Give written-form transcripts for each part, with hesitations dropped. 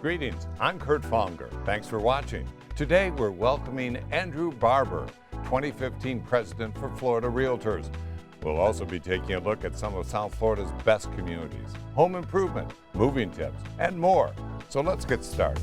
Greetings, I'm Kurt Fonger. Thanks for watching. Today we're welcoming Andrew Barbar, 2015 President for Florida Realtors. We'll also be taking a look at some of South Florida's best communities, home improvement, moving tips, and more. So let's get started.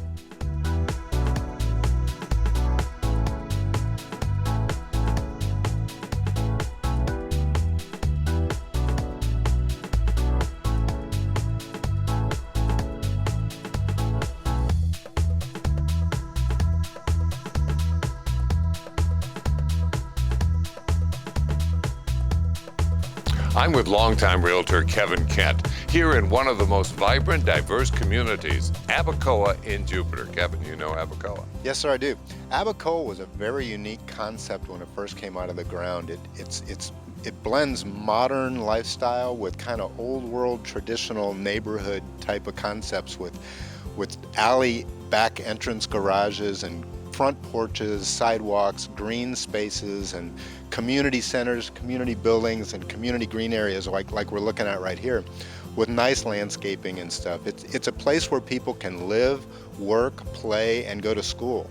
I'm with longtime realtor Kevin Kent here in one of the most vibrant, diverse communities, Abacoa in Jupiter. Kevin, you know Abacoa? Yes, sir, I do. Abacoa was a very unique concept when it first came out of the ground. It blends modern lifestyle with kind of old world traditional neighborhood type of concepts with alley back entrance garages and front porches, sidewalks, green spaces, and community centers, community buildings, and community green areas like we're looking at right here, with nice landscaping and stuff. It's a place where people can live, work, play, and go to school,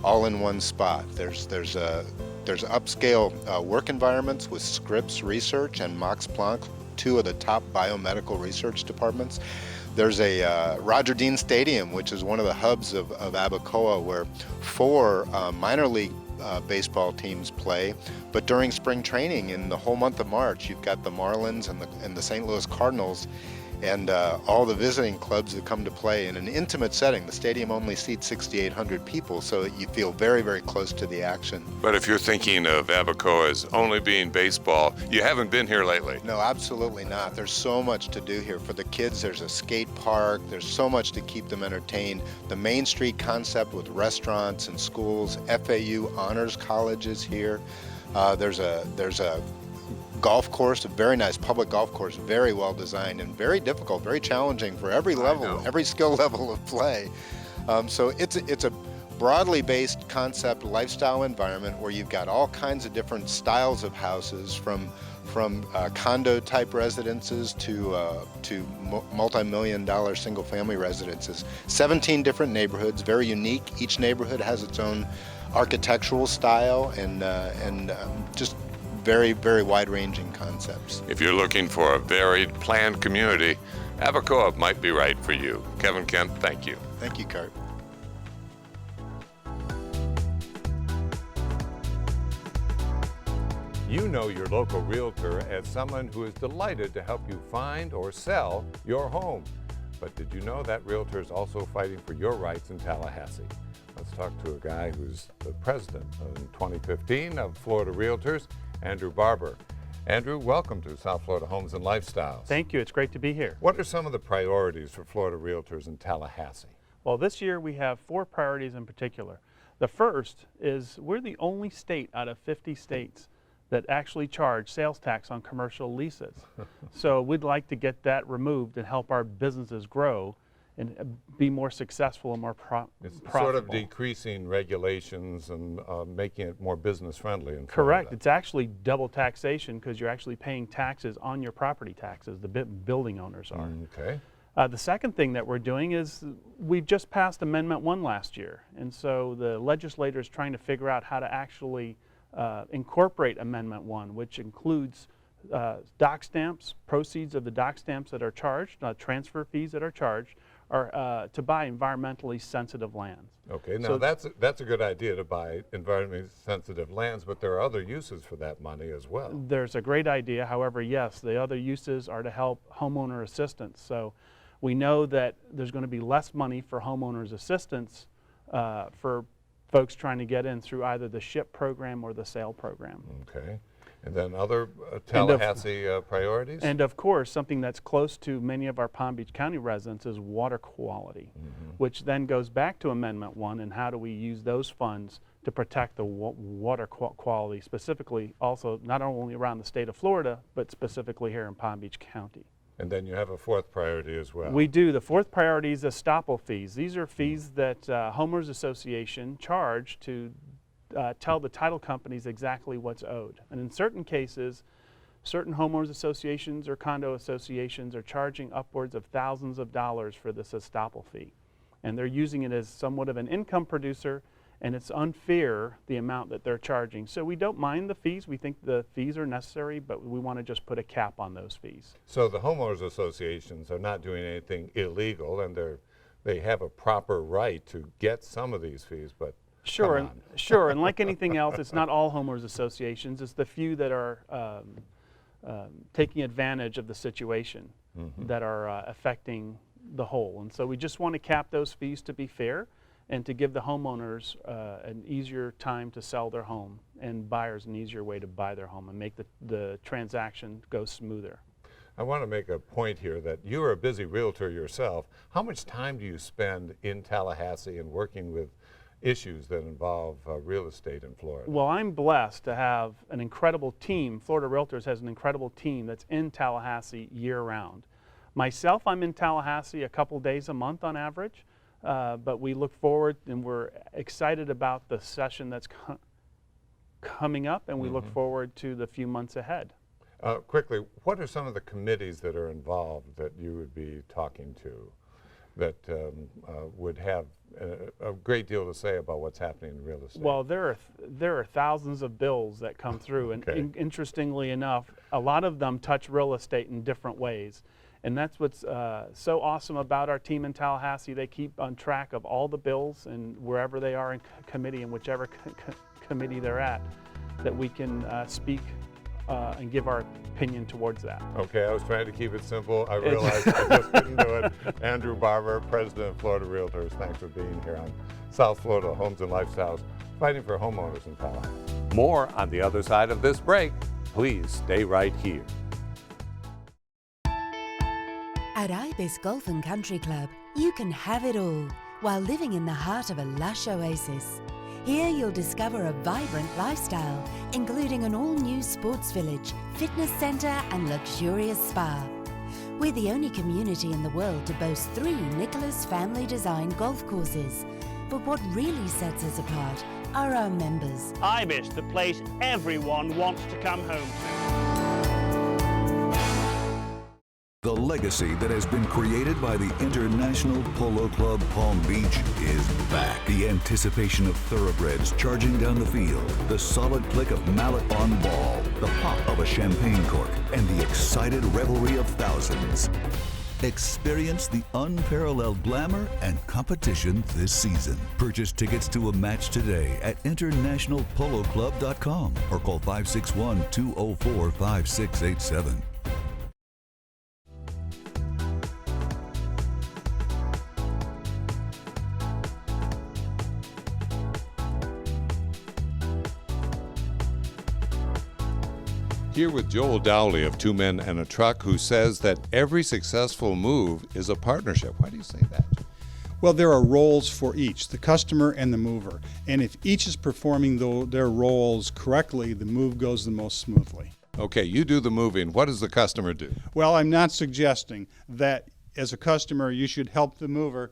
all in one spot. There's upscale work environments with Scripps Research and Max Planck, two of the top biomedical research departments. There's a Roger Dean Stadium, which is one of the hubs of Abacoa, where 4 minor league baseball teams play. But during spring training in the whole month of March, you've got the Marlins and the St. Louis Cardinals and all the visiting clubs that come to play in an intimate setting. The stadium only seats 6,800 people, so you feel very, very close to the action. But if you're thinking of Abacoa as only being baseball, you haven't been here lately. No, absolutely not. There's so much to do here. For the kids, there's a skate park. There's so much to keep them entertained. The Main Street concept with restaurants and schools, FAU honors colleges here. There's a golf course, a very nice public golf course, very well designed and very difficult, very challenging for every level, every skill level of play. So it's a broadly based concept lifestyle environment where you've got all kinds of different styles of houses, from condo type residences to multi-million-dollar single family residences. 17 different neighborhoods, very unique. Each neighborhood has its own architectural style and just very, very wide-ranging concepts. If you're looking for a varied, planned community, Abacoa might be right for you. Kevin Kent, thank you. Thank you, Kurt. You know your local realtor as someone who is delighted to help you find or sell your home. But did you know that realtor is also fighting for your rights in Tallahassee? Let's talk to a guy who's the president in 2015 of Florida Realtors, Andrew Barbar. Andrew, welcome to South Florida Homes and Lifestyles. Thank you. It's great to be here. What are some of the priorities for Florida Realtors in Tallahassee? Well, this year we have 4 priorities in particular. The first is we're the only state out of 50 states that actually charge sales tax on commercial leases. So we'd like to get that removed and help our businesses grow and be more successful and more It's profitable. sort of decreasing regulations and making it more business friendly in Florida. Correct. It's actually double taxation because you're actually paying taxes on your property taxes. The building owners are. Okay. The second thing that we're doing is we've just passed Amendment 1 last year. And so the legislator is trying to figure out how to actually incorporate Amendment 1, which includes dock stamps, proceeds of the dock stamps that are charged, transfer fees that are charged, are to buy environmentally sensitive lands. Okay, now So that's a good idea to buy environmentally sensitive lands, but there are other uses for that money as well. There's a great idea. However, yes, the other uses are to help homeowner assistance. So we know that there's going to be less money for homeowners assistance for folks trying to get in through either the SHIP program or the SAIL program. Okay. And then other Tallahassee priorities? And of course, something that's close to many of our Palm Beach County residents is water quality, which then goes back to Amendment 1 and how do we use those funds to protect the water quality, specifically also not only around the state of Florida, but specifically here in Palm Beach County. And then you have a 4th priority as well. We do. The 4th priority is estoppel fees. These are fees that Homeowners Association charge to tell the title companies exactly what's owed. And in certain cases, certain homeowners associations or condo associations are charging upwards of thousands of dollars for this estoppel fee. and they're using it as somewhat of an income producer, and it's unfair the amount that they're charging. So we don't mind the fees. We think the fees are necessary, but we want to just put a cap on those fees. So the homeowners associations are not doing anything illegal, and they have a proper right to get some of these fees, but Sure, come on. sure, and like anything else, it's not all homeowners associations. It's the few that are taking advantage of the situation that are affecting the whole. And so we just want to cap those fees to be fair and to give the homeowners an easier time to sell their home and buyers an easier way to buy their home and make the transaction go smoother. I want to make a point here that you're a busy realtor yourself. How much time do you spend in Tallahassee and working with issues that involve real estate in Florida? Well, I'm blessed to have an incredible team. Florida Realtors has an incredible team that's in Tallahassee year-round. Myself, I'm in Tallahassee a couple days a month on average, but we look forward and we're excited about the session that's coming up, and we look forward to the few months ahead. Quickly, what are some of the committees that are involved that you would be talking to that would have a great deal to say about what's happening in real estate? Well, there are thousands of bills that come through, and interestingly enough, a lot of them touch real estate in different ways. And that's what's so awesome about our team in Tallahassee. They keep on track of all the bills, and wherever they are in committee, and whichever committee they're at, that we can speak and give our opinion towards that. Okay, I was trying to keep it simple. I realized I just couldn't do it. Andrew Barbar, President of Florida Realtors, thanks for being here on South Florida Homes and Lifestyles, fighting for homeowners in Tallahassee. More on the other side of this break. Please stay right here. At Ibis Golf and Country Club, you can have it all while living in the heart of a lush oasis. Here you'll discover a vibrant lifestyle, including an all-new sports village, fitness center, and luxurious spa. We're the only community in the world to boast 3 Nicholas family-designed golf courses. But what really sets us apart are our members. Ibis, the place everyone wants to come home to. The legacy that has been created by the International Polo Club Palm Beach is back. The anticipation of thoroughbreds charging down the field, the solid click of mallet on ball, the pop of a champagne cork, and the excited revelry of thousands. Experience the unparalleled glamour and competition this season. Purchase tickets to a match today at internationalpoloclub.com or call 561-204-5687. Here with Joel Dolly of 2 Men and a Truck, who says that every successful move is a partnership. Why do you say that? Well, there are roles for each, the customer and the mover. And if each is performing their roles correctly, the move goes the most smoothly. Okay, you do the moving. What does the customer do? Well, I'm not suggesting that as a customer you should help the mover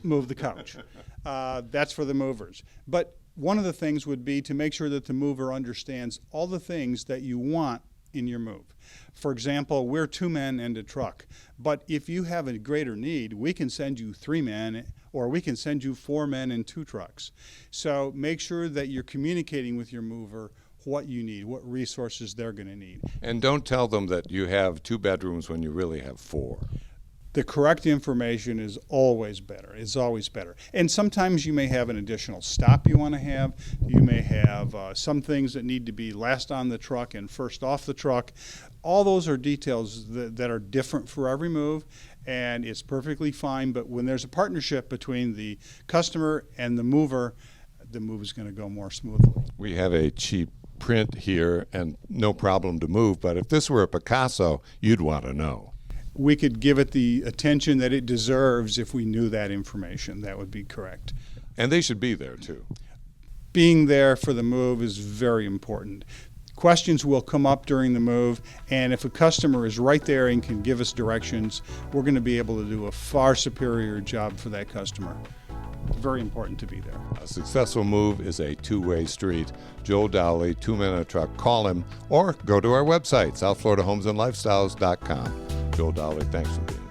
move the couch. That's for the movers. But one of the things would be to make sure that the mover understands all the things that you want in your move. For example, we're 2 men and a truck, but if you have a greater need, we can send you 3 men, or we can send you 4 men and 2 trucks. So make sure that you're communicating with your mover what you need, what resources they're going to need. And don't tell them that you have 2 bedrooms when you really have 4. The correct information is always better. It's always better. And sometimes you may have an additional stop you want to have. You may have some things that need to be last on the truck and first off the truck. All those are details that are different for every move, and it's perfectly fine. But when there's a partnership between the customer and the move is going to go more smoothly. We have a cheap print here and no problem to move, but if this were a Picasso, you'd want to know. We could give it the attention that it deserves if we knew that information. That would be correct. And they should be there too. Being there for the move is very important. Questions will come up during the move, and if a customer is right there and can give us directions, we're going to be able to do a far superior job for that customer. Very important to be there. A successful move is a 2-way street. Joel Dowley, 2 Men and a Truck. Call him or go to our website, southfloridahomesandlifestyles.com. Joel Dowley, thanks for being here.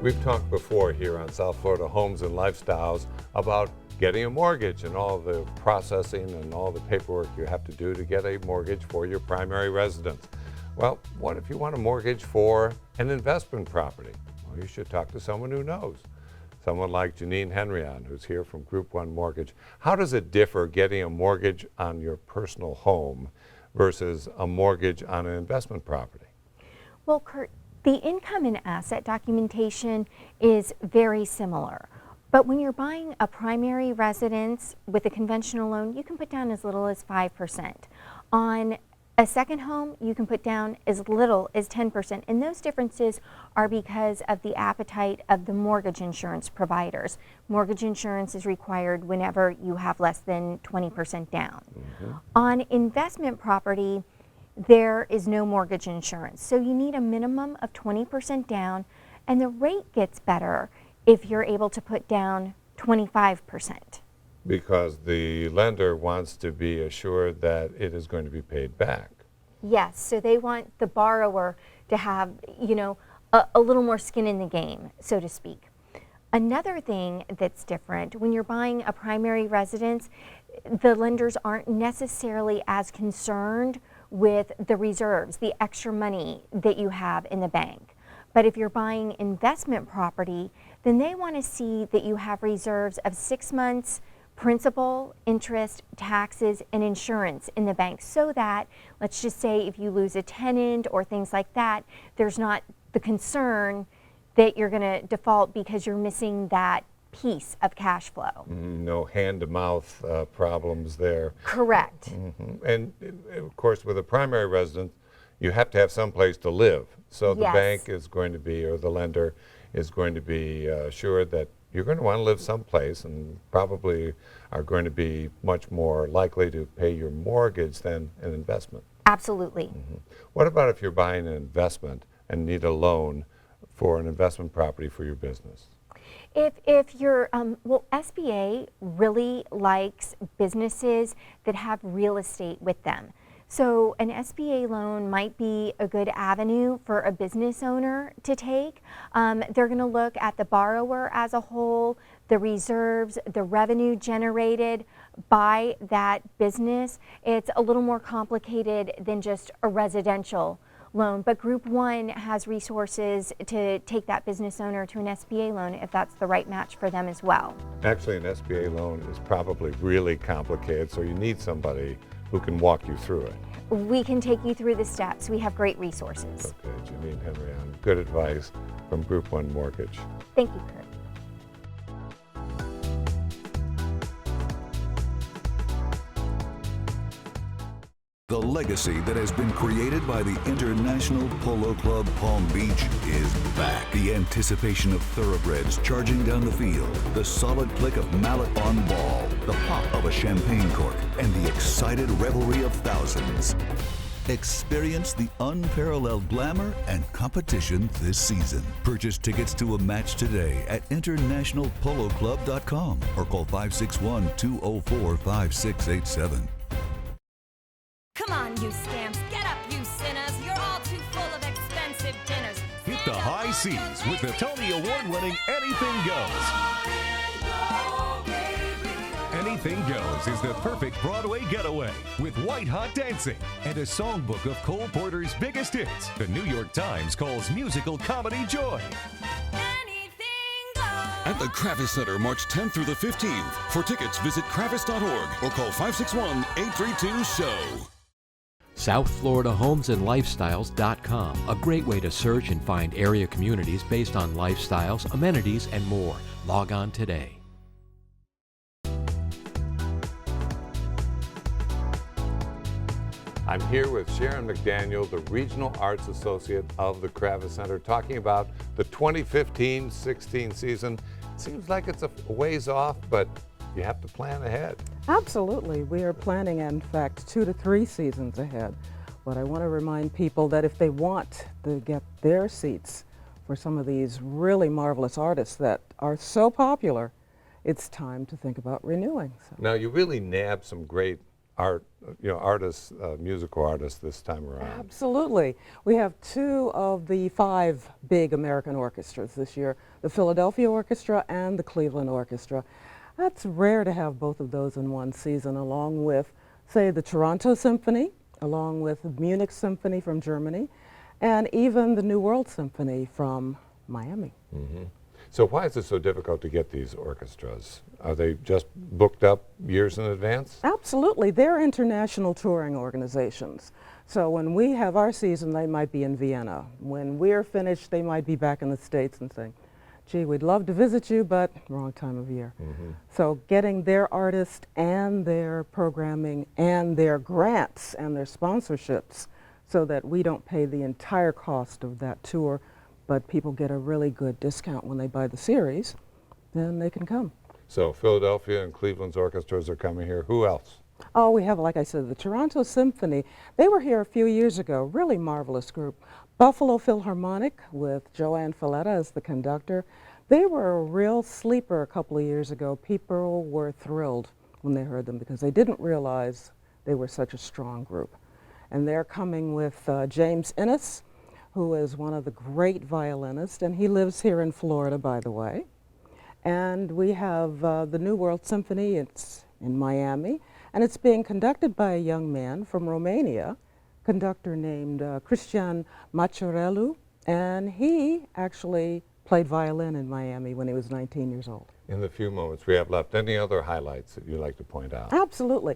We've talked before here on South Florida Homes and Lifestyles about getting a mortgage and all the processing and all the paperwork you have to do to get a mortgage for your primary residence. Well, what if you want a mortgage for an investment property? Well, you should talk to someone who knows. Someone like Janine Henryon, who's here from Group 1 Mortgage. How does it differ getting a mortgage on your personal home versus a mortgage on an investment property? Well, Kurt, the income and asset documentation is very similar. But when you're buying a primary residence with a conventional loan, you can put down as little as 5%. On a second home, you can put down as little as 10%. And those differences are because of the appetite of the mortgage insurance providers. Mortgage insurance is required whenever you have less than 20% down. On investment property, there is no mortgage insurance. So you need a minimum of 20% down, and the rate gets better if you're able to put down 25%. Because the lender wants to be assured that it is going to be paid back. Yes, so they want the borrower to have, you know, a little more skin in the game, so to speak. Another thing that's different, when you're buying a primary residence, the lenders aren't necessarily as concerned with the reserves, the extra money that you have in the bank. But if you're buying investment property, then they want to see that you have reserves of 6 months principal, interest, taxes, and insurance in the bank, so that, let's just say if you lose a tenant or things like that, there's not the concern that you're going to default because you're missing that piece of cash flow. No hand-to-mouth problems there. Correct. And of course, with a primary residence, you have to have some place to live. So the Yes. bank is going to be, or the lender is going to be assured that you're going to want to live someplace and probably are going to be much more likely to pay your mortgage than an investment. Absolutely. What about if you're buying an investment and need a loan for an investment property for your business? If you're, well, SBA really likes businesses that have real estate with them. So an SBA loan might be a good avenue for a business owner to take. They're going to look at the borrower as a whole, the reserves, the revenue generated by that business. It's a little more complicated than just a residential loan, but Group 1 has resources to take that business owner to an SBA loan if that's the right match for them as well. Actually, an SBA loan is probably really complicated, so you need somebody who can walk you through it. We can take you through the steps. We have great resources. Okay, Janine Henryon, good advice from Group 1 Mortgage. Thank you, Kurt. The legacy that has been created by the International Polo Club Palm Beach is back. The anticipation of thoroughbreds charging down the field, the solid click of mallet on ball, the pop of a champagne cork, and the excited revelry of thousands. Experience the unparalleled glamour and competition this season. Purchase tickets to a match today at internationalpoloclub.com or call 561-204-5687. Come on, you scamps. Get up, you sinners. You're all too full of expensive dinners. Hit the high seas with the Tony Award-winning Anything Goes. Anything Goes is the perfect Broadway getaway with white-hot dancing and a songbook of Cole Porter's biggest hits. The New York Times calls musical comedy joy. At the Kravis Center, March 10th through the 15th. For tickets, visit kravis.org or call 561-832-SHOW. SouthFloridaHomesAndLifestyles.com, a great way to search and find area communities based on lifestyles, amenities, and more. Log on today. I'm here with Sharon McDaniels, the Regional Arts Associate of the Kravis Center, talking about the 2015-16 season. It seems like it's a ways off, but you have to plan ahead. Absolutely. We are planning, in fact, 2 to 3 seasons ahead. But I want to remind people that if they want to get their seats for some of these really marvelous artists that are so popular, it's time to think about renewing. So. Now, you really nabbed some great artists, musical artists this time around. Absolutely. We have 2 of the 5 big American orchestras this year, the Philadelphia Orchestra and the Cleveland Orchestra. That's rare to have both of those in one season, along with, say, the Toronto Symphony, along with the Munich Symphony from Germany, and even the New World Symphony from Miami. Mm-hmm. So why is it so difficult to get these orchestras? Are they just booked up years in advance? Absolutely. They're international touring organizations. So when we have our season, they might be in Vienna. When we're finished, they might be back in the States and saying, gee, we'd love to visit you, but wrong time of year. Mm-hmm. So getting their artists and their programming and their grants and their sponsorships so that we don't pay the entire cost of that tour, but people get a really good discount when they buy the series, then they can come. So Philadelphia and Cleveland's orchestras are coming here. Who else? Oh, we have, like I said, the Toronto Symphony. They were here a few years ago, really marvelous group. Buffalo Philharmonic with Joanne Falletta as the conductor. They were a real sleeper a couple of years ago. People were thrilled when they heard them because they didn't realize they were such a strong group. And they're coming with James Innes, who is one of the great violinists, and he lives here in Florida, by the way. And we have the New World Symphony. It's in Miami, and it's being conducted by a young man from Romania, conductor named Cristian Maciorelu, and he actually played violin in Miami when he was 19 years old. In the few moments we have left, any other highlights that you'd like to point out? Absolutely.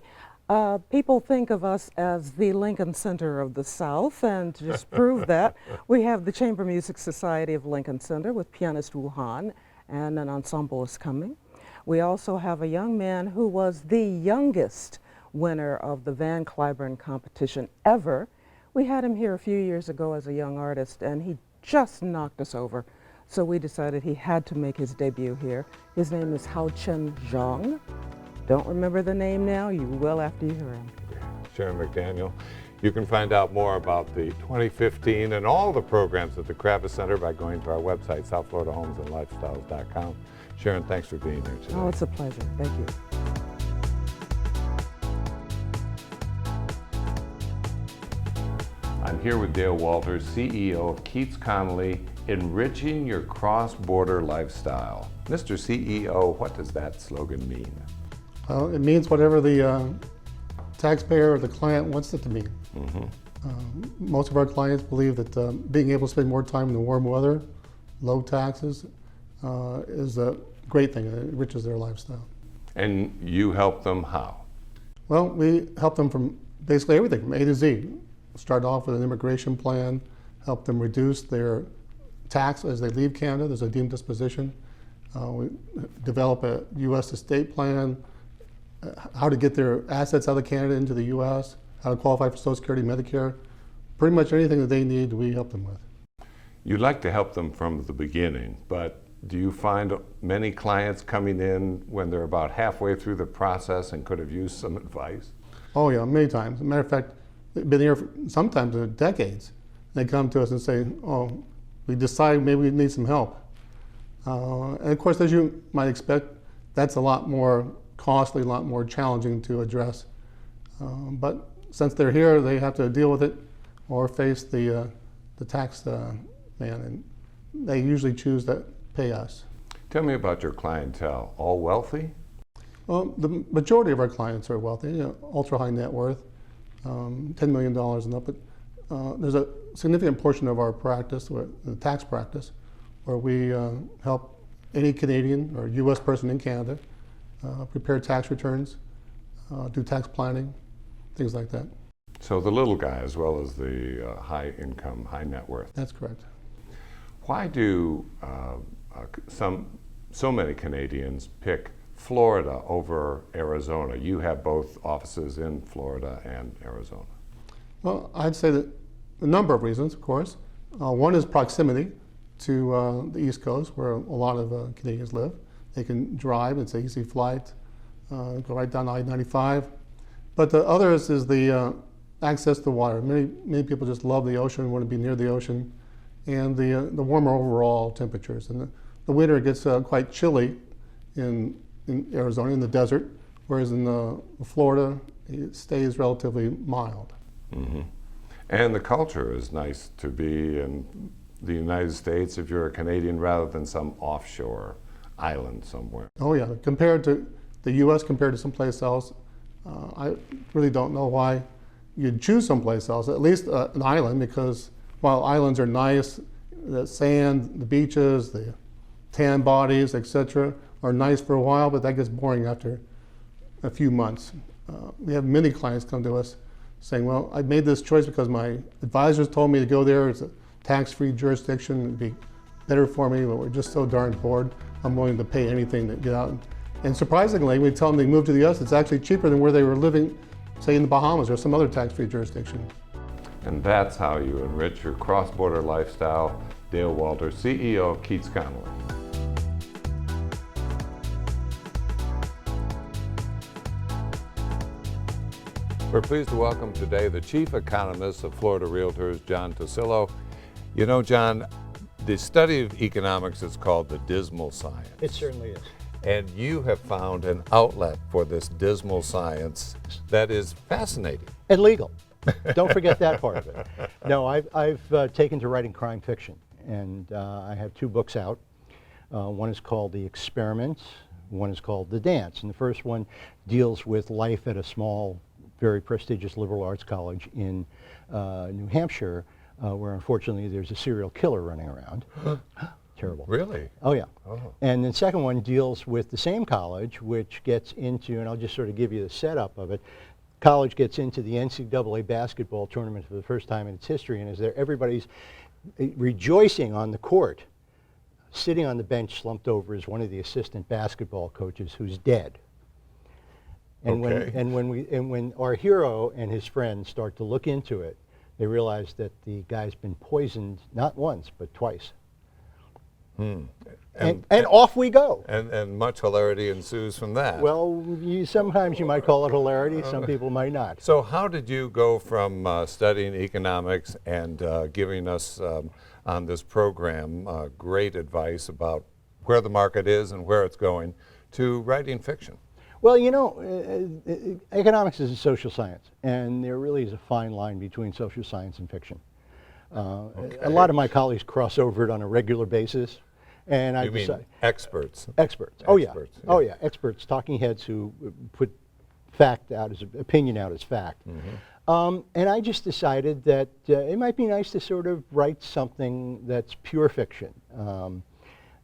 People think of us as the Lincoln Center of the South, and to just prove that, we have the Chamber Music Society of Lincoln Center with pianist Wu Han, and an ensemble is coming. We also have a young man who was the youngest winner of the Van Cliburn competition ever. We had him here a few years ago as a young artist, and he just knocked us over. So we decided he had to make his debut here. His name is Hao Chen Zhang. Don't remember the name now, you will after you hear him. Sharon McDaniels. You can find out more about the 2015 and all the programs at the Kravis Center by going to our website, southfloridahomesandlifestyles.com. Sharon, thanks for being here today. Oh, it's a pleasure. Thank you. I'm here with Dale Walters, CEO of Keats Connolly, enriching your cross-border lifestyle. Mr. CEO, what does that slogan mean? Well, it means whatever the taxpayer or the client wants it to mean. Mm-hmm. Most of our clients believe that being able to spend more time in the warm weather, low taxes, is a great thing. It enriches their lifestyle. And you help them how? Well, we help them from basically everything, from A to Z. Start off with an immigration plan, help them reduce their tax as they leave Canada. There's a deemed disposition. We develop a U.S. estate plan, how to get their assets out of Canada into the U.S., how to qualify for Social Security, Medicare. Pretty much anything that they need, we help them with. You'd like to help them from the beginning, but do you find many clients coming in when they're about halfway through the process and could have used some advice? Oh yeah, many times. As a matter of fact, they've been here for sometimes decades. They come to us and say, oh, we decided maybe we need some help. And of course, as you might expect, that's a lot more costly, a lot more challenging to address. But since they're here, they have to deal with it or face the tax man, and they usually choose to pay us. Tell me about your clientele. All wealthy? Well, the majority of our clients are wealthy, ultra high net worth, $10 million and up. But there's a significant portion of our practice, the tax practice, where we help any Canadian or U.S. person in Canada prepare tax returns, do tax planning, things like that. So the little guy as well as the high income, high net worth. That's correct. Why do so many Canadians pick Florida over Arizona? You have both offices in Florida and Arizona. Well, I'd say that a number of reasons, of course. One is proximity to the East Coast, where a lot of Canadians live. They can drive, it's an easy flight, go right down I-95. But the other is the access to water. Many people just love the ocean, want to be near the ocean, and the warmer overall temperatures. And the winter it gets quite chilly in Arizona, in the desert, whereas in Florida it stays relatively mild. Mm-hmm. And the culture is nice to be in the United States if you're a Canadian rather than some offshore island somewhere. Oh yeah, compared to the U.S. compared to someplace else, I really don't know why you'd choose someplace else, at least an island, because while islands are nice, the sand, the beaches, the tan bodies, etc., are nice for a while, but that gets boring after a few months. We have many clients come to us saying, well, I made this choice because my advisors told me to go there. It's a tax-free jurisdiction. It'd be better for me, but we're just so darn bored. I'm willing to pay anything to get out. And surprisingly, we tell them they move to the US, it's actually cheaper than where they were living, say in the Bahamas or some other tax-free jurisdiction. And that's how you enrich your cross-border lifestyle. Dale Walter, CEO of Keats Connolly. We're pleased to welcome today the Chief Economist of Florida Realtors, John Tuccillo. You know, John, the study of economics is called the dismal science. It certainly is. And you have found an outlet for this dismal science that is fascinating. And legal. Don't forget that part of it. No, I've taken to writing crime fiction, and I have 2 books out. One is called The Experiment, one is called The Dance. And the first one deals with life at a small, very prestigious liberal arts college in New Hampshire, where unfortunately there's a serial killer running around. Terrible. Really? Oh yeah. Oh. And the second one deals with the same college, which gets into, and I'll just sort of give you the setup of it. College gets into the NCAA basketball tournament for the first time in its history, and is there everybody's rejoicing on the court. Sitting on the bench slumped over is one of the assistant basketball coaches who's dead. And Okay. when our hero and his friends start to look into it, they realize that the guy's been poisoned not once but twice. And off we go. And much hilarity ensues from that. Well, sometimes you might call it hilarity, some people might not. So how did you go from studying economics and giving us on this program great advice about where the market is and where it's going to writing fiction? Well, you know, economics is a social science, and there really is a fine line between social science and fiction. A lot of my colleagues cross over it on a regular basis. And I mean experts? Experts. Oh, yeah. Experts, yeah. Oh, yeah. Experts, talking heads who put fact out as opinion out as fact. And I just decided that it might be nice to sort of write something that's pure fiction.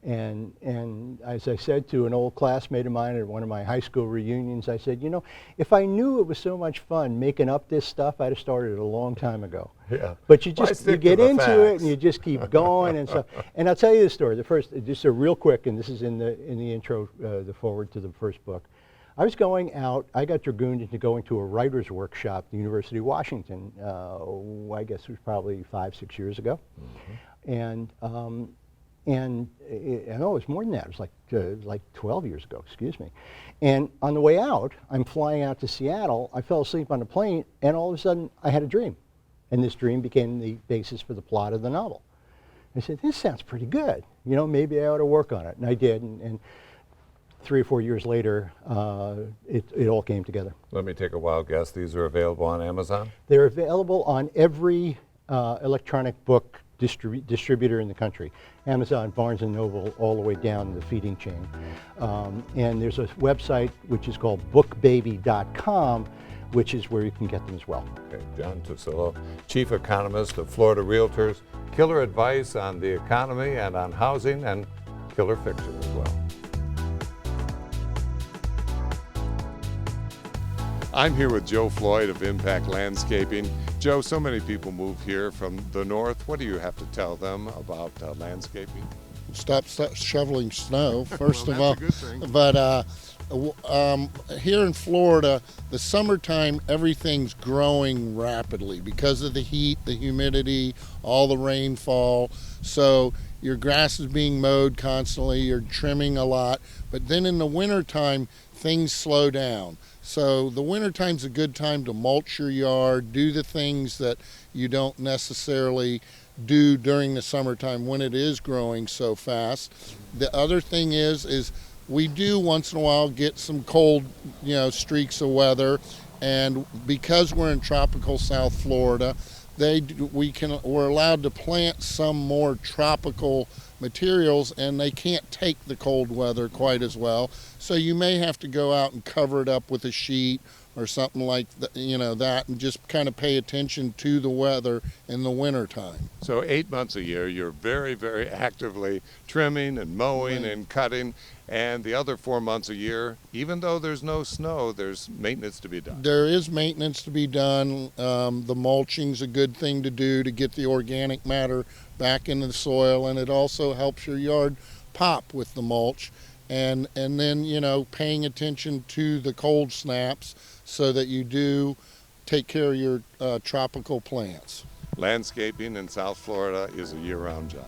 And as I said to an old classmate of mine at one of my high school reunions, I said, you know, if I knew it was so much fun making up this stuff, I'd have stared it a long time ago. Yeah. But you get into it and you just keep going and stuff. And I'll tell you the story. The first, just a real quick, and this is in the intro, the forward to the first book. I was going out. I got dragooned into going to a writer's workshop at the University of Washington. I guess it was probably 5-6 years ago, and it was more than that. It was like 12 years ago, excuse me. And on the way out, I'm flying out to Seattle. I fell asleep on the plane, and all of a sudden, I had a dream. And this dream became the basis for the plot of the novel. I said, this sounds pretty good. You know, maybe I ought to work on it. And I did, and 3 or 4 years later, it all came together. Let me take a wild guess. These are available on Amazon? They're available on every electronic book distributor in the country. Amazon, Barnes & Noble, all the way down the feeding chain. And there's a website which is called bookbaby.com, which is where you can get them as well. Okay, John Tuccillo, Chief Economist of Florida Realtors. Killer advice on the economy and on housing, and killer fiction as well. I'm here with Joe Floyd of Impact Landscaping. Joe, so many people move here from the north. What do you have to tell them about landscaping? Stop shoveling snow, first Well, of that's all. a good thing. But here in Florida, the summertime, everything's growing rapidly because of the heat, the humidity, all the rainfall. So your grass is being mowed constantly, you're trimming a lot. But then in the wintertime, things slow down. So the wintertime's a good time to mulch your yard, do the things that you don't necessarily do during the summertime when it is growing so fast. The other thing is we do once in a while get some cold, streaks of weather, And because we're in tropical South Florida, we're allowed to plant some more tropical materials, and they can't take the cold weather quite as well. So you may have to go out and cover it up with a sheet or something like that, and just kind of pay attention to the weather in the winter time. So 8 months a year, you're very, very actively trimming and mowing and cutting, and the other 4 months a year, even though there's no snow, there's maintenance to be done. There is maintenance to be done. The mulching's a good thing to do to get the organic matter back into the soil, and it also helps your yard pop with the mulch. And then, paying attention to the cold snaps so that you do take care of your tropical plants. Landscaping in South Florida is a year-round job.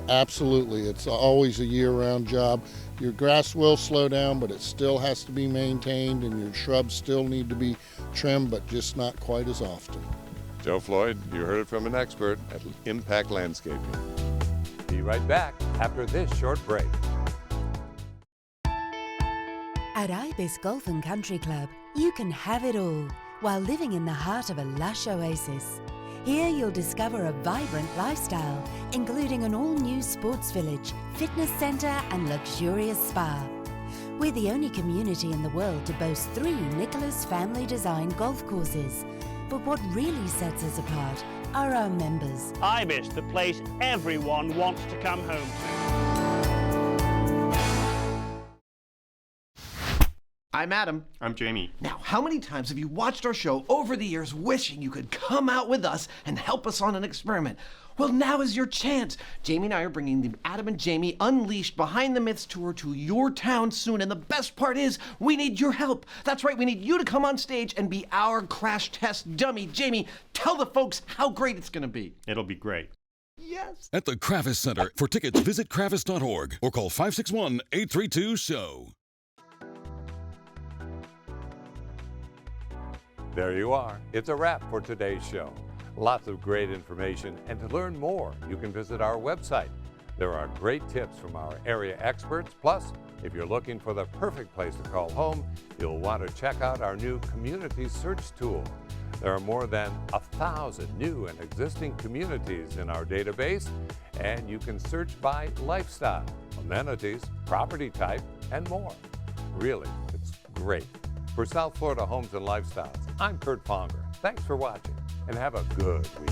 Absolutely. It's always a year-round job. Your grass will slow down, but it still has to be maintained, and your shrubs still need to be trimmed, but just not quite as often. Joe Floyd, you heard it from an expert at Impact Landscaping. Be right back after this short break. At Ibis Golf and Country Club, you can have it all while living in the heart of a lush oasis. Here you'll discover a vibrant lifestyle, including an all-new sports village, fitness center, and luxurious spa. We're the only community in the world to boast 3 Nicholas family-designed golf courses. But what really sets us apart are our members. Ibis, the place everyone wants to come home to. I'm Adam. I'm Jamie. Now, how many times have you watched our show over the years wishing you could come out with us and help us on an experiment? Well, now is your chance. Jamie and I are bringing the Adam and Jamie Unleashed Behind the Myths tour to your town soon, and the best part is we need your help. That's right, we need you to come on stage and be our crash test dummy. Jamie, tell the folks how great it's going to be. It'll be great. Yes. At the Kravis Center. For tickets, visit kravis.org or call 561-832-SHOW. There you are. It's a wrap for today's show. Lots of great information, and to learn more, you can visit our website. There are great tips from our area experts. Plus, if you're looking for the perfect place to call home, you'll want to check out our new community search tool. There are more than 1,000 new and existing communities in our database, and you can search by lifestyle, amenities, property type, and more. Really, it's great. For South Florida Homes and Lifestyles, I'm Kurt Fonger. Thanks for watching, and have a good week.